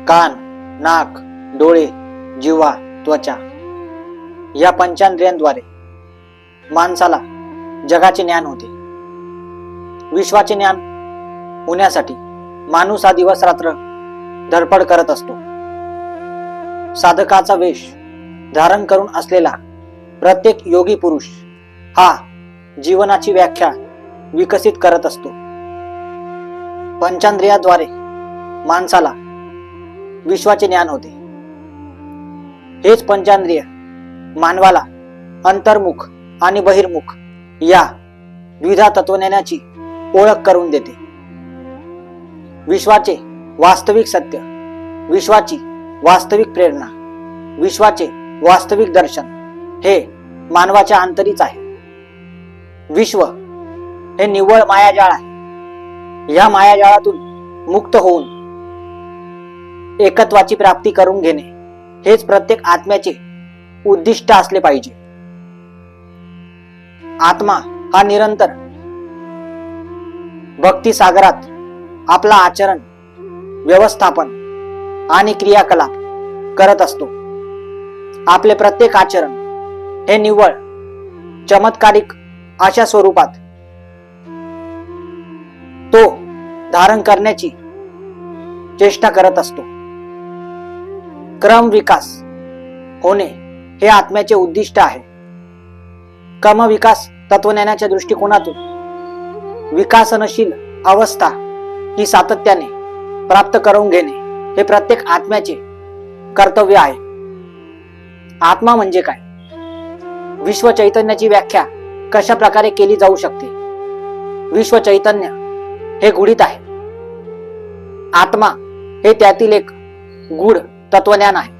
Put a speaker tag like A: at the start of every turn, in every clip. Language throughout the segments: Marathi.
A: कान, नाक, डोळे, जिव्हा, त्वचा या पंचेंद्रियांद्वारे माणसाला जगाचे ज्ञान होते. विश्वाचे ज्ञान होण्यासाठी माणूस हा दिवस रात्र धडपड करत असतो. साधकाचा वेश धारण करून असलेला प्रत्येक योगी पुरुष हा जीवनाची व्याख्या विकसित करत असतो. पंचेंद्रियाद्वारे माणसाला विश्वाचे ज्ञान होते. हेच पंचेंद्रिय मानवाला अंतर्मुख आणि बहिर्मुख या द्विधा तत्वज्ञानाची ओळख करून देते. विश्वाचे वास्तविक सत्य, विश्वाची वास्तविक प्रेरणा, विश्वाचे वास्तविक दर्शन हे मानवाच्या अंतरीच आहे. विश्व हे निव्वळ मायाजाळ आहे. या मायाजाळातून मुक्त होऊन एकत्वाची प्राप्ती करून घेणे हेच प्रत्येक आत्म्याचे उद्दिष्ट असले पाहिजे. आत्मा हा निरंतर भक्ती सागरात आपला आचरण, व्यवस्थापन आणि क्रियाकलाप करत असतो. आपले प्रत्येक आचरण हे निव्वळ चमत्कारिक अशा स्वरूपात तो धारण करण्याची चेष्टा करत असतो. क्रम विकास होणे हे आत्म्याचे उद्दिष्ट आहे. क्रम विकास तत्वज्ञानाच्या दृष्टिकोनातून विकासनशील अवस्था ही सातत्याने प्राप्त करून घेणे हे प्रत्येक आत्म्याचे कर्तव्य आहे. आत्मा म्हणजे काय? विश्व चैतन्याची व्याख्या कशा प्रकारे केली जाऊ शकते? विश्व चैतन्य हे गुढीत आहे. आत्मा हे त्यातील एक गूढ तत्वज्ञान आहे.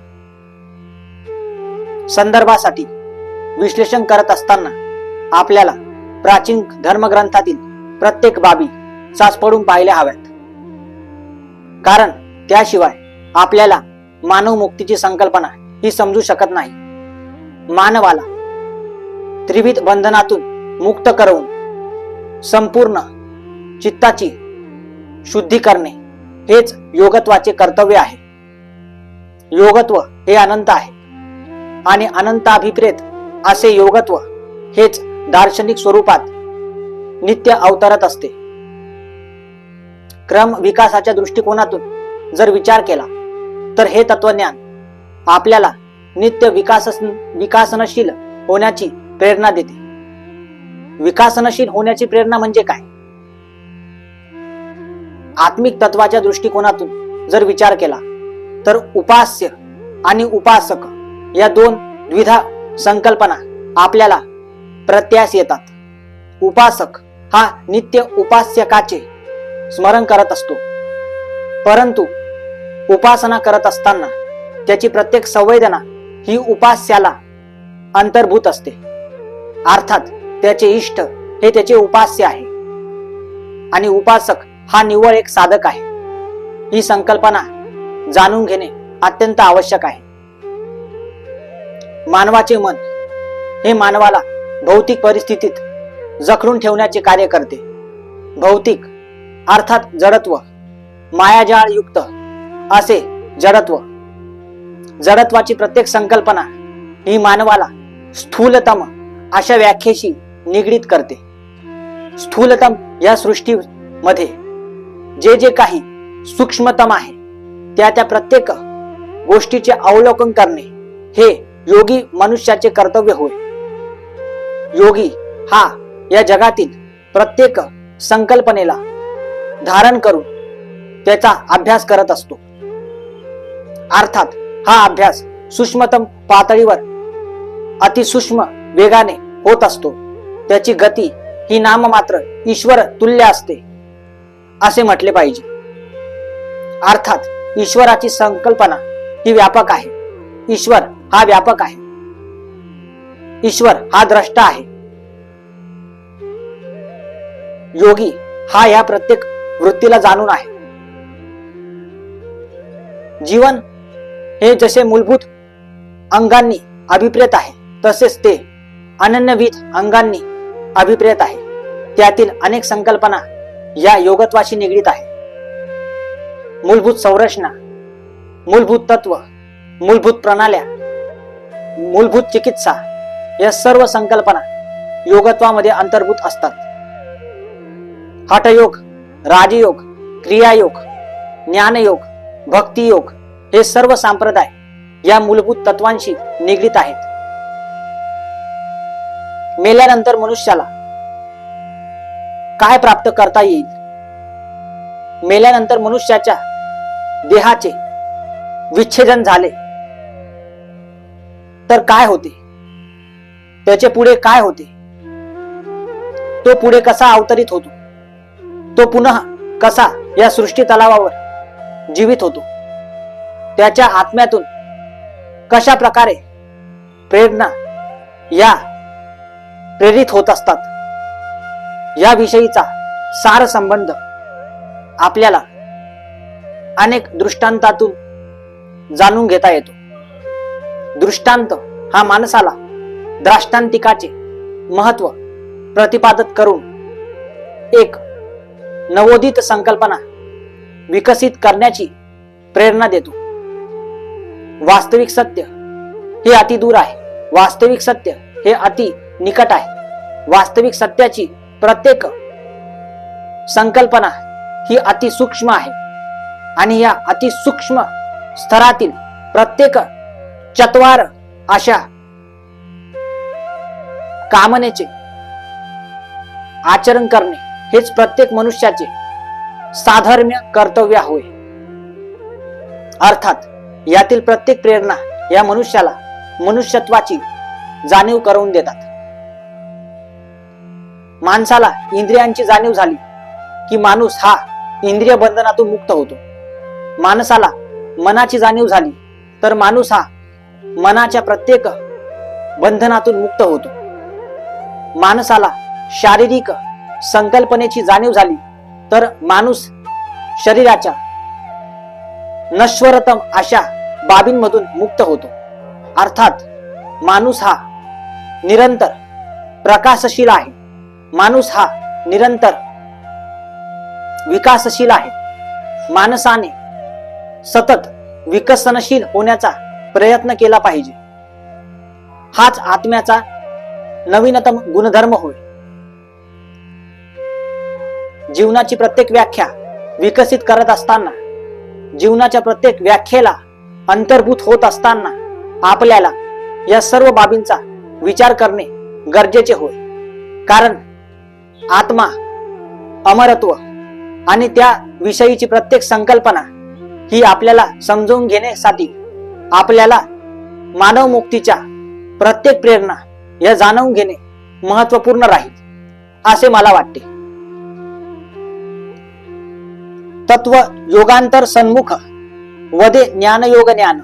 A: संदर्भासाठी विश्लेषण करत असताना आपल्याला प्राचीन धर्मग्रंथातील प्रत्येक बाबी चाचपडून पाहिल्या हव्यात. कारण त्याशिवाय आपल्याला मानव मुक्तीची संकल्पना ही समजू शकत नाही. मानवाला त्रिविध बंधनातून मुक्त करून संपूर्ण चित्ताची शुद्धी करणे हेच योगत्वाचे कर्तव्य आहे. योगत्व हे अनंत आहे आणि अनंताभिप्रेत असे योगत्व हेच दार्शनिक स्वरूपात नित्य अवतरत असते. क्रम विकासाच्या दृष्टिकोनातून जर विचार केला तर हे तत्वज्ञान आपल्याला नित्य विकासनशील होण्याची प्रेरणा देते. विकासनशील होण्याची प्रेरणा म्हणजे काय? आत्मिक तत्वाच्या दृष्टिकोनातून जर विचार केला तर उपास्य आणि उपासक या दोन द्विधा संकल्पना आपल्याला प्रत्यास येतात. उपासक हा नित्य उपास्यकाचे स्मरण करत असतो, परंतु उपासना करत असताना त्याची प्रत्येक संवेदना ही उपास्याला अंतर्भूत असते. अर्थात त्याचे इष्ट हे त्याचे उपास्य आहे आणि उपासक हा निव्वळ एक साधक आहे. ही संकल्पना जाणून घेणे अत्यंत आवश्यक आहे. मानवाचे मन हे मानवाला भौतिक परिस्थितीत जखडून ठेवण्याचे कार्य करते. भौतिक अर्थात जडत्व, मायाजाळ युक्त असे जडत्व. जडत्वाची प्रत्येक संकल्पना ही मानवाला स्थूलतम अशा व्याख्येशी निगडीत करते. स्थूलतम या सृष्टीमध्ये जे जे काही सूक्ष्मतम आहे त्या प्रत्येक गोष्टीचे अवलोकन करणे हे योगी मनुष्याचे कर्तव्य होय. योगी हा या जगातील प्रत्येक संकल्पनेला धारण करून त्याचा अभ्यास करत असतो. अर्थात हा अभ्यास सूक्ष्मतम पातळीवर अतिसूक्ष्म वेगाने होत असतो. त्याची गती ही नाममात्र ईश्वर तुल्य असते असे म्हटले पाहिजे. अर्थात ईश्वराची संकल्पना ही व्यापक आहे. ईश्वर हा व्यापक आहे. ईश्वर हा द्रष्टा आहे. योगी हा या प्रत्येक वृत्तीला जाणून आहे. जीवन हे जसे मूलभूत अंगांनी अभिप्रेत आहे तसेच ते अनन्यविध अंगांनी अभिप्रेत आहे. त्यातील अनेक संकल्पना या योगत्वाशी निगडीत आहे. मूलभूत संरचना मूलभूत तत्व, मूलभूत प्रणाल्या, मूलभूत चिकित्सा या सर्व संकल्पना योगत्वामध्ये अंतर्भूत असतात. हठयोग, राजयोग, क्रियायोग, ज्ञानयोग, भक्तियोग हे सर्व संप्रदाय या मूलभूत तत्वांशी निगडित आहेत. मेल्यानंतर मनुष्याला काय प्राप्त करता येईल? मेल्यानंतर मनुष्याच्या देहाचे विच्छेदन झाले तर काय होते? त्याचे पुढे काय होते? तो पुढे कसा अवतरित होतो? तो पुन्हा कसा या सृष्टी तलावावर जीवित होतो? त्याच्या आत्म्यातून कशा प्रकारे प्रेरणा या प्रेरित होत असतात या विषयीचा सार संबंध आपल्याला अनेक दृष्टांतातून जाणून घेता येतो. दृष्टांत हा माणसाला द्राष्टांतिकाचे महत्व प्रतिपादित करून एक नवोदित संकल्पना विकसित करण्याची प्रेरणा देतो. वास्तविक सत्य हे अति दूर आहे. वास्तविक सत्य हे अति निकट आहे. वास्तविक सत्याची प्रत्येक संकल्पना ही अति सूक्ष्म आहे आणि या अति सूक्ष्म स्तरातील प्रत्येक चत्वार अशा कामनेचे आचरण करणे हेच प्रत्येक मनुष्याचे साधर्म्य कर्तव्य होय. अर्थात यातील प्रत्येक प्रेरणा या मनुष्याला मनुष्यत्वाची जाणीव करून देतात. माणसाला इंद्रियांची जाणीव झाली की माणूस हा इंद्रिय बंधनातून मुक्त होतो. माणसाला मनाची जाणीव झाली तर माणूस हा मनाच्या प्रत्येक बंधनातून मुक्त होतो. माणसाला शारीरिक संकल्पनेची जाणीव झाली तर माणूस शरीराच्या नश्वरतम अशा बाबींमधून मुक्त होतो. अर्थात माणूस हा निरंतर प्रकाशशील आहे. माणूस हा निरंतर विकासशील आहे. माणसाने सतत विकसनशील होण्याचा प्रयत्न केला पाहिजे. हाच आत्म्याचा नवीनतम गुणधर्म होय. जीवनाची प्रत्येक व्याख्या विकसित करत असताना, जीवनाच्या प्रत्येक व्याख्येला अंतर्भूत होत असताना आपल्याला या सर्व बाबींचा विचार करणे गरजेचे होय. कारण आत्मा, अमरत्व आणि त्या विषयीची प्रत्येक संकल्पना ही आपल्याला समजून घेण्यासाठी आपल्याला मानव मुक्तीच्या प्रत्येक प्रेरणा या जाणून घेणे महत्वपूर्ण राहील असे मला वाटते. तत्व योगांतर सन्मुख वदे ज्ञानयोग ज्ञान.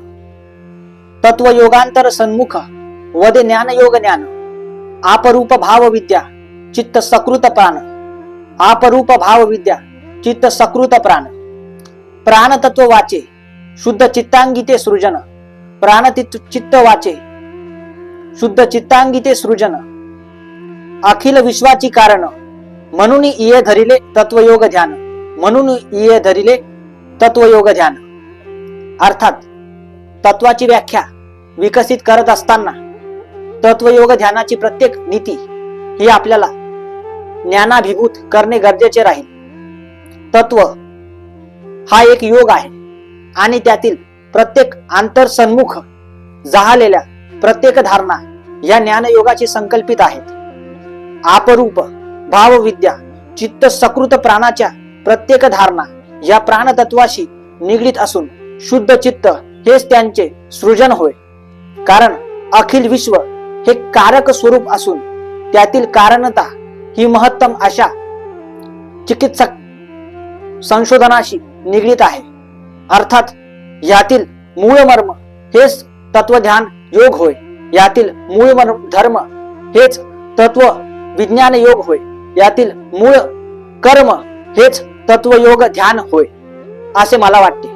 A: तत्व योगांतर सन्मुख वदे ज्ञानयोग ज्ञान. आपरूप भाव विद्या चित्त सकृत प्राण. आपरूप भाव विद्या चित्त सकृत प्राण. प्राण तत्व वाचे शुद्ध चित्तांगिते सृजन. प्राण चित्त वाचे शुद्ध चित्तांगिते सृजन. अखिल विश्वाची कारण म्हणून इये धरिले तत्वयोग ध्यान. म्हणून इये धरिले तत्वयोग ध्यान. अर्थात तत्वाची व्याख्या विकसित करत असताना तत्वयोग ध्यानाची प्रत्येक नीती ही आपल्याला ज्ञानाभिभूत करणे गरजेचे राहील. तत्व हा एक योग आहे आणि त्यातील प्रत्येक आंतरसन्मुख जाहलेल्या प्रत्येक धारणा या ज्ञानयोगाची संकल्पित आहेत. आपरूप भावविद्या चित्त सकृत प्राणाच्या प्रत्येक धारणा या प्राणतत्वाशी निगडित असून शुद्ध चित्त हेच त्यांचे सृजन होय. कारण अखिल विश्व हे कारक स्वरूप असून त्यातील कारणता ही महत्तम अशा चिकित्सक संशोधनाशी निगडित आहे. अर्थात यातील मूळ मर्म हेच तत्वध्यान योग होय. यातील मूळ धर्म हेच तत्व विज्ञान योग होय. यातील मूळ कर्म हेच तत्वयोग ध्यान होय असे मला वाटते.